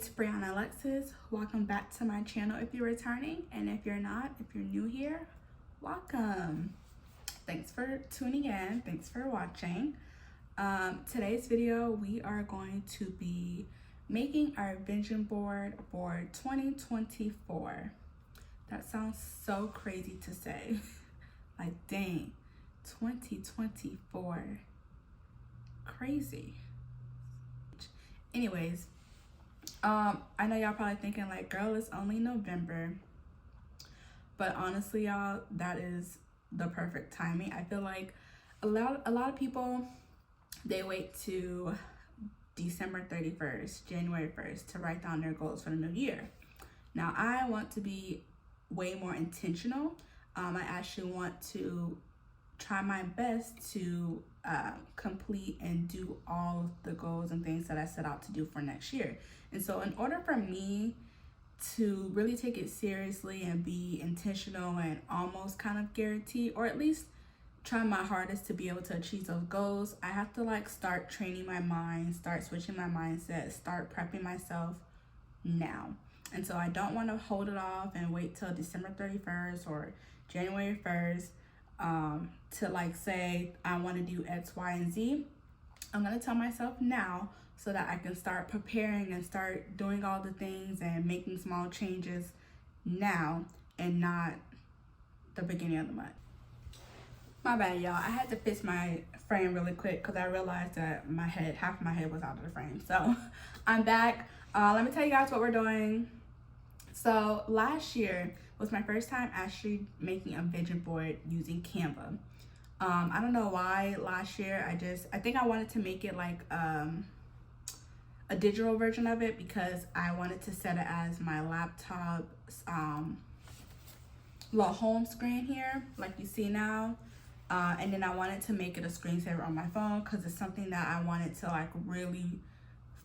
It's Brianna Alexis. Welcome back to my channel if you're returning, and if you're not, if you're new here, welcome. Thanks for tuning in. Thanks for watching. Today's video, we are going to be making our vision board for 2024. That sounds so crazy to say. Like, dang, 2024. Crazy. Anyways, I know y'all probably thinking like, girl, it's only November. But honestly, y'all, that is the perfect timing. I feel like a lot of people, they wait to December 31st, January 1st to write down their goals for the new year. Now, I want to be way more intentional. I actually want to try my best to complete and do all of the goals and things that I set out to do for next year. And so in order for me to really take it seriously and be intentional and almost kind of guarantee, or at least try my hardest to be able to achieve those goals, I have to like start training my mind, start switching my mindset, start prepping myself now. And so I don't want to hold it off and wait till December 31st or January 1st to like say I want to do X, Y, and Z. I'm going to tell myself now so that I can start preparing and start doing all the things and making small changes now and not the beginning of the month. My bad, y'all. I had to fix my frame really quick because I realized that half of my head was out of the frame. So I'm back. Let me tell you guys what we're doing. So last year was my first time actually making a vision board using Canva. I don't know why last year I think I wanted to make it like a digital version of it because I wanted to set it as my laptop's little home screen here, like you see now. And then I wanted to make it a screensaver on my phone because it's something that I wanted to like really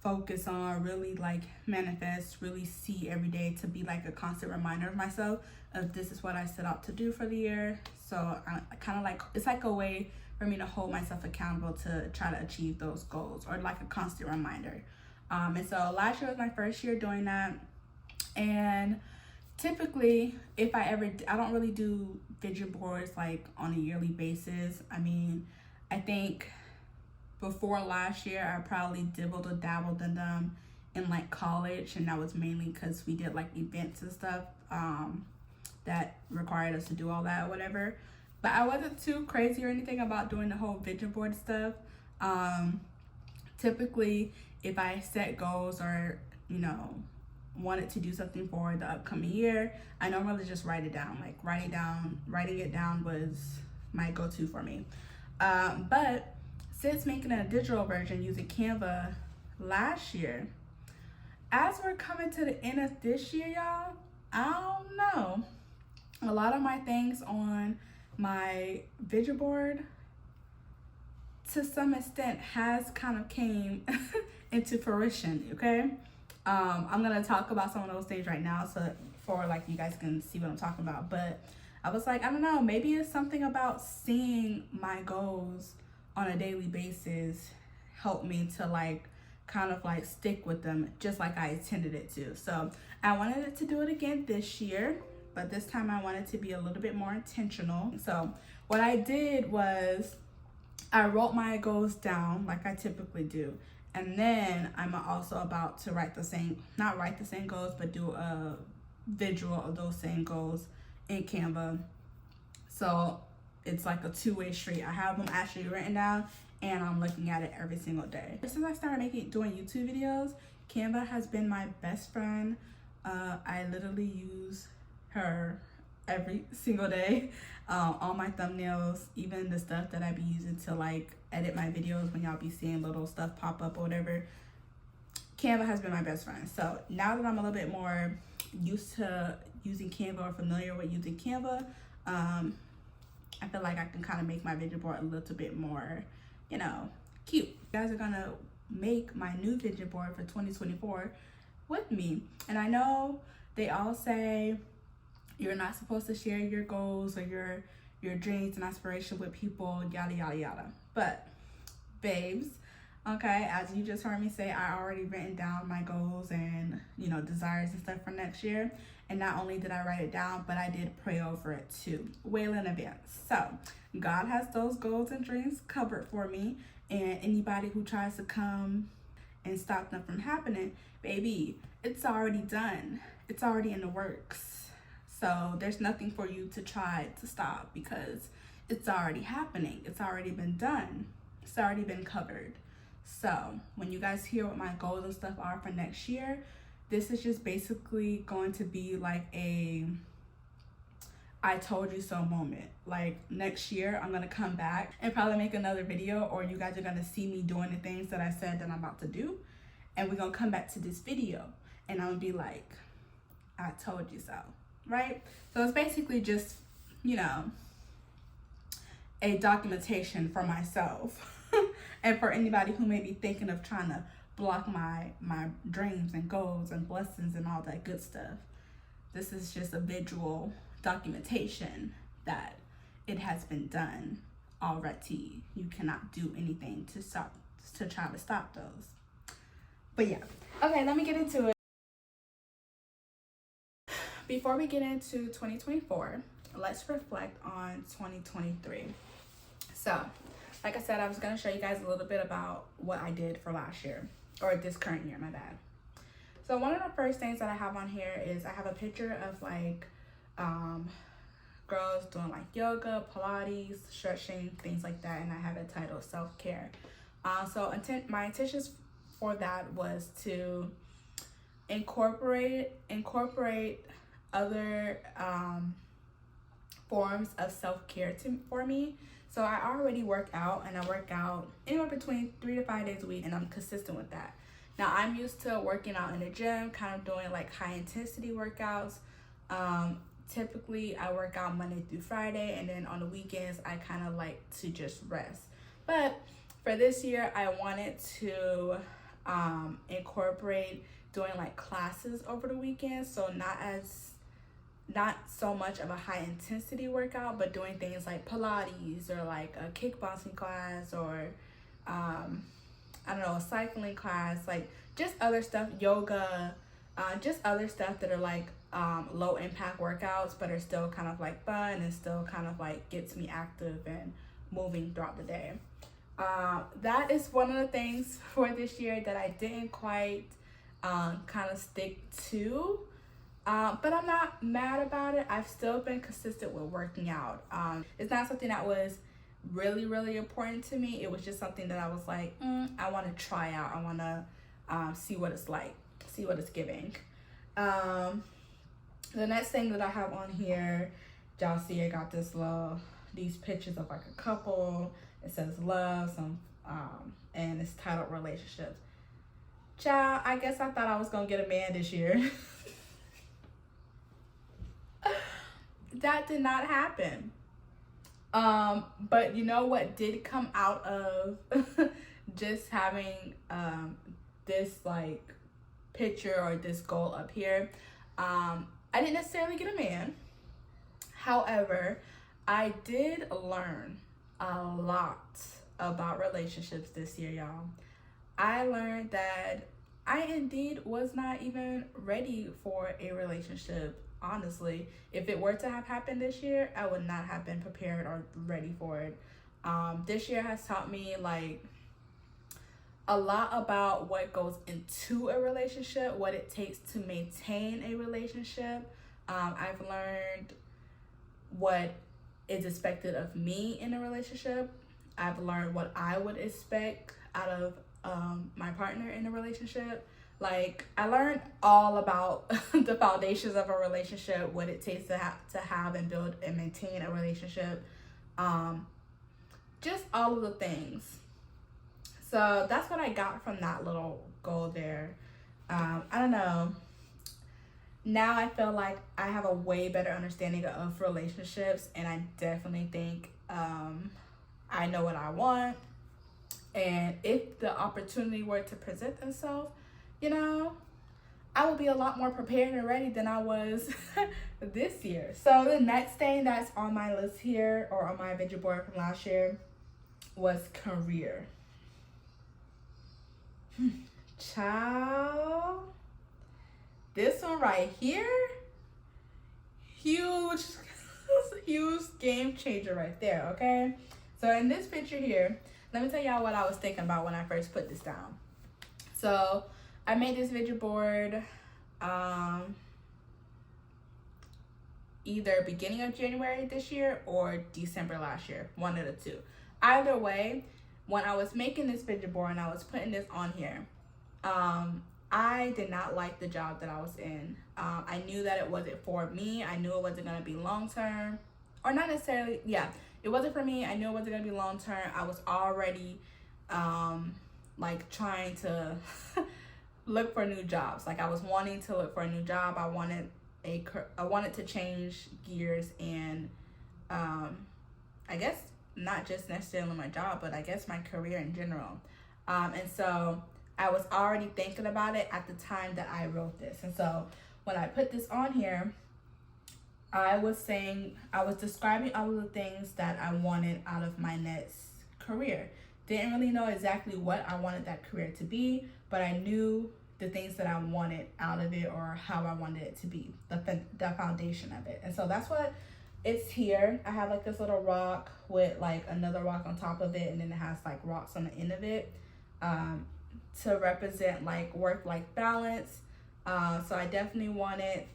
focus on, really like manifest, really see every day, to be like a constant reminder of myself of this is what I set out to do for the year. So I kind of like, it's like a way for me to hold myself accountable to try to achieve those goals, or like a constant reminder. And so last year was my first year doing that. And typically, if I don't really do vision boards like on a yearly basis. I mean, I think before last year, I probably dibbled or dabbled in them in like college, and that was mainly because we did like events and stuff that required us to do all that or whatever. But I wasn't too crazy or anything about doing the whole vision board stuff. Typically, if I set goals or, you know, wanted to do something for the upcoming year, I normally just write it down. Like writing it down was my go-to for me. But since making a digital version using Canva last year, as we're coming to the end of this year, y'all, I don't know. A lot of my things on my vision board, to some extent, has kind of came into fruition, okay? I'm gonna talk about some of those things right now, so for like you guys can see what I'm talking about. But I was like, I don't know, maybe it's something about seeing my goals on a daily basis help me to like kind of like stick with them just like I intended it to. So I wanted to do it again this year, but this time I wanted to be a little bit more intentional. So what I did was I wrote my goals down like I typically do. And then I'm also about to not write the same goals, but do a visual of those same goals in Canva. So it's like a two-way street. I have them actually written down and I'm looking at it every single day. Since I started doing YouTube videos, Canva has been my best friend. I literally use her every single day. All my thumbnails, even the stuff that I be using to like edit my videos when y'all be seeing little stuff pop up or whatever. Canva has been my best friend. So now that I'm a little bit more used to using Canva or familiar with using Canva, I feel like I can kind of make my vision board a little bit more, you know, cute. You guys are gonna make my new vision board for 2024 with me. And I know they all say you're not supposed to share your goals or your dreams and aspirations with people, yada, yada, yada. But babes, Okay, as you just heard me say, I already written down my goals and, you know, desires and stuff for next year. And not only did I write it down, but I did pray over it too, well in advance. So God has those goals and dreams covered for me. And anybody who tries to come and stop them from happening, baby, it's already done. It's already in the works. So there's nothing for you to try to stop because it's already happening. It's already been done. It's already been covered. So when you guys hear what my goals and stuff are for next year, this is just basically going to be like a I told you so moment. Like next year, I'm going to come back and probably make another video, or you guys are going to see me doing the things that I said that I'm about to do. And we're going to come back to this video and I'm going to be like, I told you so, right? So it's basically just, you know, a documentation for myself and for anybody who may be thinking of trying to block my dreams and goals and blessings and all that good stuff. This is just a visual documentation that it has been done already. You cannot do anything to try to stop those. But yeah, okay, let me get into it. Before we get into 2024, let's reflect on 2023. So, like I said, I was going to show you guys a little bit about what I did for last year, or this current year, my bad. So one of the first things that I have on here is I have a picture of like girls doing like yoga, Pilates, stretching, things like that, and I have it titled self-care. So my intentions for that was to incorporate other forms of self-care for me. So I already work out, and I work out anywhere between 3 to 5 days a week, and I'm consistent with that. Now I'm used to working out in the gym, kind of doing like high intensity workouts. Typically I work out Monday through Friday, and then on the weekends I kind of like to just rest. But for this year, I wanted to incorporate doing like classes over the weekend. So not so much of a high intensity workout, but doing things like Pilates or like a kickboxing class, or I don't know, a cycling class, like just other stuff, yoga, just other stuff that are like low impact workouts, but are still kind of like fun and still kind of like gets me active and moving throughout the day. That is one of the things for this year that I didn't quite kind of stick to. But I'm not mad about it. I've still been consistent with working out. It's not something that was really, really important to me. It was just something that I was like, I want to try out. I want to see what it's like, see what it's giving. The next thing that I have on here, y'all see I got these pictures of like a couple. It says love, and it's titled relationships. Child, I guess I thought I was going to get a man this year. That did not happen. But you know what did come out of just having this like picture or this goal up here? I didn't necessarily get a man. However, I did learn a lot about relationships this year, y'all. I learned that I indeed was not even ready for a relationship. Honestly, if it were to have happened this year, I would not have been prepared or ready for it. This year has taught me like a lot about what goes into a relationship, what it takes to maintain a relationship. I've learned what is expected of me in a relationship. I've learned what I would expect out of my partner in a relationship. Like, I learned all about the foundations of a relationship, what it takes to have and build and maintain a relationship. Just all of the things. So that's what I got from that little goal there. I don't know. Now I feel like I have a way better understanding of relationships, and I definitely think I know what I want. And if the opportunity were to present itself, you know, I will be a lot more prepared and ready than I was this year. So the next thing that's on my list here, or on my vision board from last year, was career. Child, this one right here, huge, huge game changer right there, okay? So in this picture here, let me tell y'all what I was thinking about when I first put this down. So I made this vision board either beginning of January this year or December last year, one of the two. Either way, when I was making this vision board and I was putting this on here, I did not like the job that I was in. I knew that it wasn't for me. I knew it wasn't going to be long term, or not necessarily. Yeah, it wasn't for me. I knew it wasn't going to be long term. I was already like trying to look for new jobs. Like I was wanting to look for a new job. I wanted to change gears and I guess not just necessarily my job, but I guess my career in general. And so I was already thinking about it at the time that I wrote this. And so when I put this on here, I was describing all of the things that I wanted out of my next career. Didn't really know exactly what I wanted that career to be, but I knew the things that I wanted out of it or how I wanted it to be, the foundation of it. And so that's what it's here. I have like this little rock with like another rock on top of it, and then it has like rocks on the end of it to represent like work-life balance. So I definitely wanted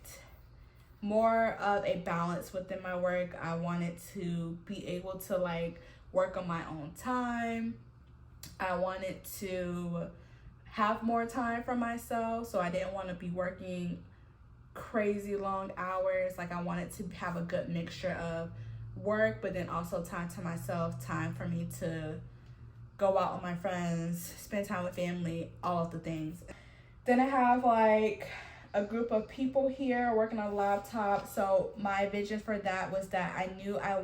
more of a balance within my work. I wanted to be able to like work on my own time. I wanted to have more time for myself, so I didn't want to be working crazy long hours. Like I wanted to have a good mixture of work, but then also time to myself, time for me to go out with my friends, spend time with family, all of the things. Then I have like a group of people here working on a laptop. So my vision for that was that I knew I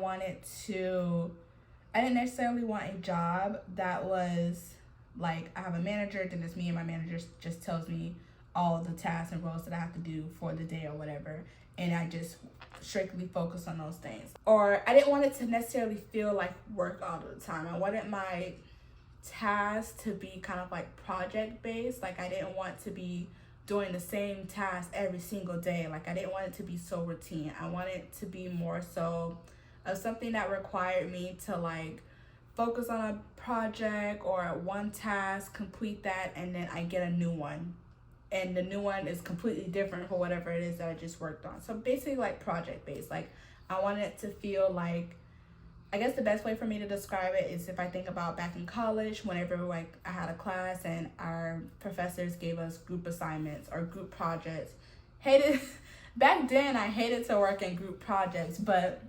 didn't necessarily want a job that was like I have a manager, then it's me and my manager just tells me all of the tasks and roles that I have to do for the day or whatever, and I just strictly focus on those things. Or I didn't want it to necessarily feel like work all the time. I wanted my tasks to be kind of like project based. Like I didn't want to be doing the same task every single day. Like I didn't want it to be so routine. I wanted it to be more so of something that required me to like focus on a project or one task, complete that, and then I get a new one. And the new one is completely different for whatever it is that I just worked on. So basically like project based. Like I wanted it to feel like, I guess the best way for me to describe it is if I think about back in college, whenever like I had a class and our professors gave us group assignments or group projects. Back then I hated to work in group projects, but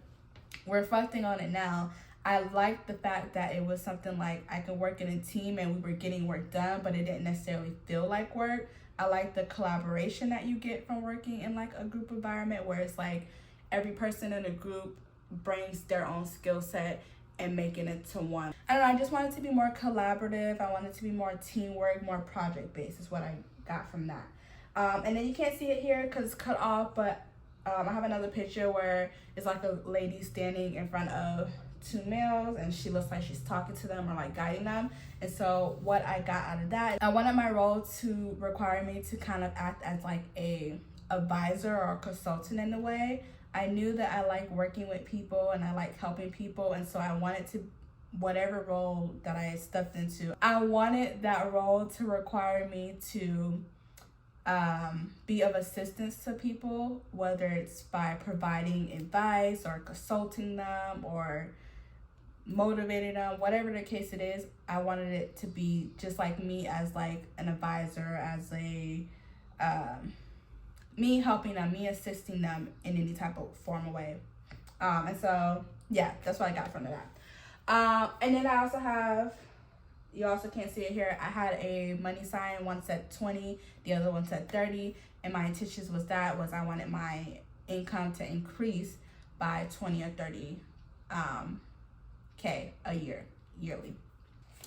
reflecting on it now, I liked the fact that it was something like I could work in a team and we were getting work done, but it didn't necessarily feel like work. I like the collaboration that you get from working in like a group environment where it's like every person in the group brings their own skill set and making it to one. I don't know, I just wanted to be more collaborative. I wanted to be more teamwork, more project based is what I got from that. And then you can't see it here because it's cut off, but I have another picture where it's like a lady standing in front of two males and she looks like she's talking to them or like guiding them. And so what I got out of that, I wanted my role to require me to kind of act as like a advisor or a consultant in a way. I knew that I like working with people and I like helping people, and so I wanted to, whatever role that I stepped into, I wanted that role to require me to be of assistance to people, whether it's by providing advice or consulting them or motivating them, whatever the case it is. I wanted it to be just like me as like an advisor, as a me helping them, me assisting them in any type of formal way. And so yeah, that's what I got from that. And then I also have, you also can't see it here, I had a money sign. One said 20, the other one said 30, and my intentions was I wanted my income to increase by 20 or 30 K a year, yearly.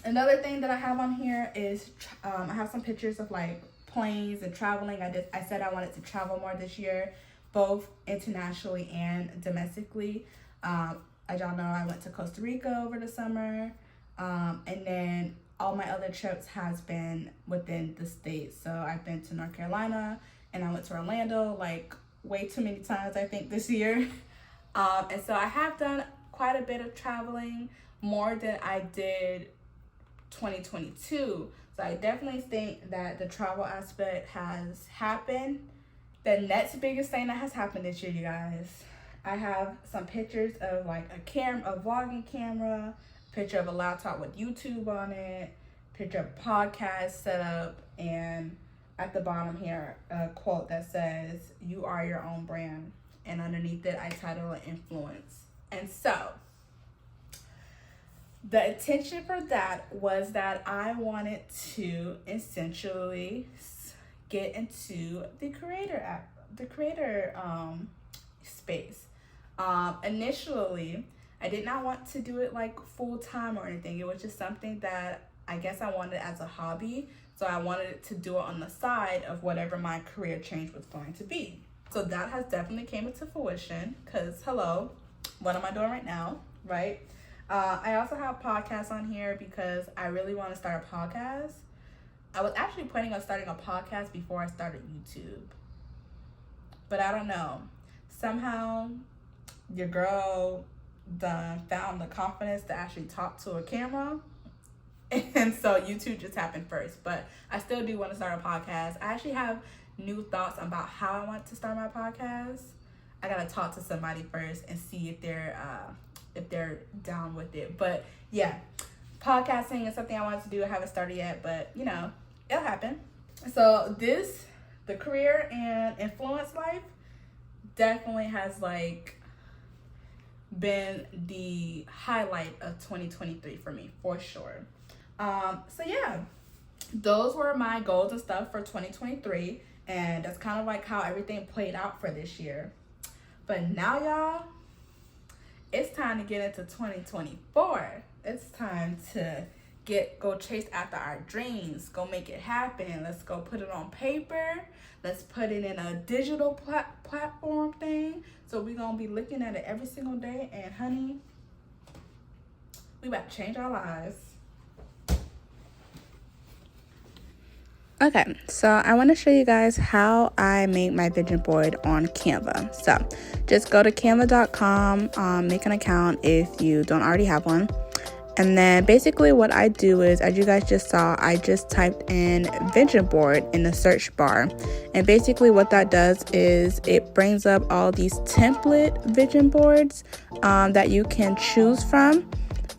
Another thing that I have on here is I have some pictures of like planes and traveling. I said I wanted to travel more this year, both internationally and domestically. As y'all know, I went to Costa Rica over the summer. And then all my other trips has been within the States. So I've been to North Carolina and I went to Orlando like way too many times, I think, this year. And so I have done quite a bit of traveling, more than I did 2022. So I definitely think that the travel aspect has happened. The next biggest thing that has happened this year, you guys, I have some pictures of like a vlogging camera, picture of a laptop with YouTube on it, picture of a podcast setup, and at the bottom here, a quote that says, "You are your own brand." And underneath it, I title it "Influence." And so, the intention for that was that I wanted to essentially get into the creator space. Initially, I did not want to do it like full time or anything. It was just something that I guess I wanted as a hobby. So I wanted to do it on the side of whatever my career change was going to be. So that has definitely came into fruition, because hello, what am I doing right now, right? I also have podcasts on here because I really want to start a podcast. I was actually planning on starting a podcast before I started YouTube. But I don't know. Somehow, your girl found the confidence to actually talk to a camera. And so YouTube just happened first. But I still do want to start a podcast. I actually have new thoughts about how I want to start my podcast. I got to talk to somebody first and see if they're down with it. But yeah, podcasting is something I wanted to do. I haven't started yet, but you know, it'll happen. So the career and influence life definitely has like been the highlight of 2023 for me, for sure. So yeah, those were my goals and stuff for 2023, and that's kind of like how everything played out for this year. But now, y'all, it's time to get into 2024. It's time to go chase after our dreams, go make it happen. Let's go put it on paper. Let's put it in a digital platform thing. So we're going to be looking at it every single day. And honey, we about to change our lives. Okay, so I want to show you guys how I made my vision board on Canva. So just go to canva.com, make an account if you don't already have one. And then basically what I do is, as you guys just saw, I just typed in vision board in the search bar. And basically what that does is it brings up all these template vision boards that you can choose from.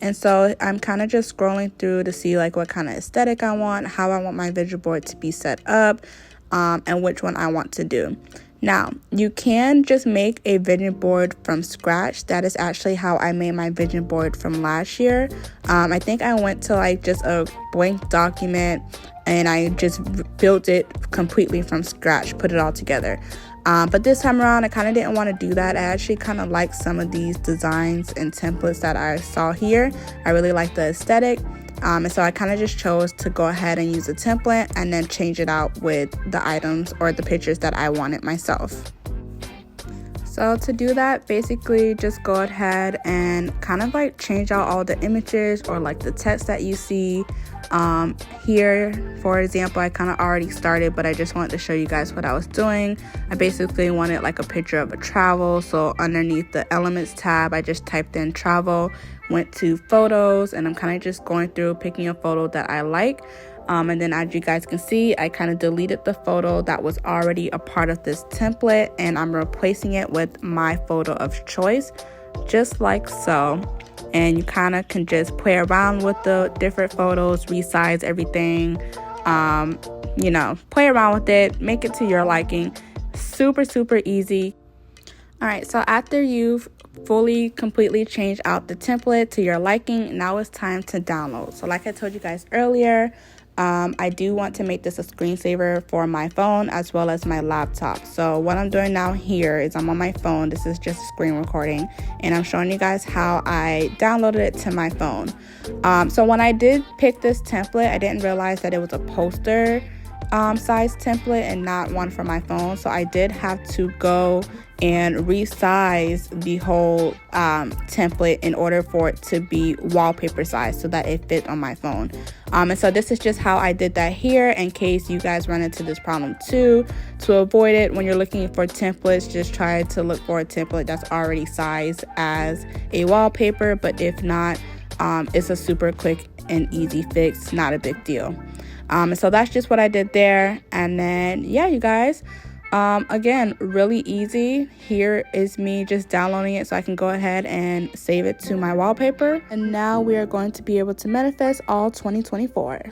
And so I'm kind of just scrolling through to see like what kind of aesthetic I want, how I want my vision board to be set up, and which one I want to do. Now, you can just make a vision board from scratch. That is actually how I made my vision board from last year. I think I went to like just a blank document and I just built it completely from scratch, put it all together. But this time around, I kind of didn't want to do that. I actually kind of like some of these designs and templates that I saw here. I really like the aesthetic. And so I kind of just chose to go ahead and use a template and then change it out with the items or the pictures that I wanted myself. So to do that, basically just go ahead and kind of like change out all the images or like the text that you see. Here, for example, I kind of already started, but I just wanted to show you guys what I was doing. I basically wanted like a picture of a travel. So underneath the elements tab, I just typed in travel, went to photos, and I'm kind of just going through picking a photo that I like. And then as you guys can see, I kind of deleted the photo that was already a part of this template, and I'm replacing it with my photo of choice, just like so. And you kind of can just play around with the different photos, resize everything, play around with it, make it to your liking. Super, super easy. All right, so after you've completely changed out the template to your liking, now it's time to download. So like I told you guys earlier, I do want to make this a screensaver for my phone as well as my laptop. So what I'm doing now here is I'm on my phone. This is just a screen recording, and I'm showing you guys how I downloaded it to my phone. So when I did pick this template, I didn't realize that it was a poster size template and not one for my phone. So I did have to go and resize the whole template in order for it to be wallpaper size so that it fit on my phone. And so this is just how I did that here, in case you guys run into this problem too. To avoid it, when you're looking for templates, just try to look for a template that's already sized as a wallpaper, but if not, it's a super quick and easy fix, not a big deal. And so that's just what I did there. And then yeah, you guys, again, really easy. Here is me just downloading it so I can go ahead and save it to my wallpaper. And now we are going to be able to manifest all 2024.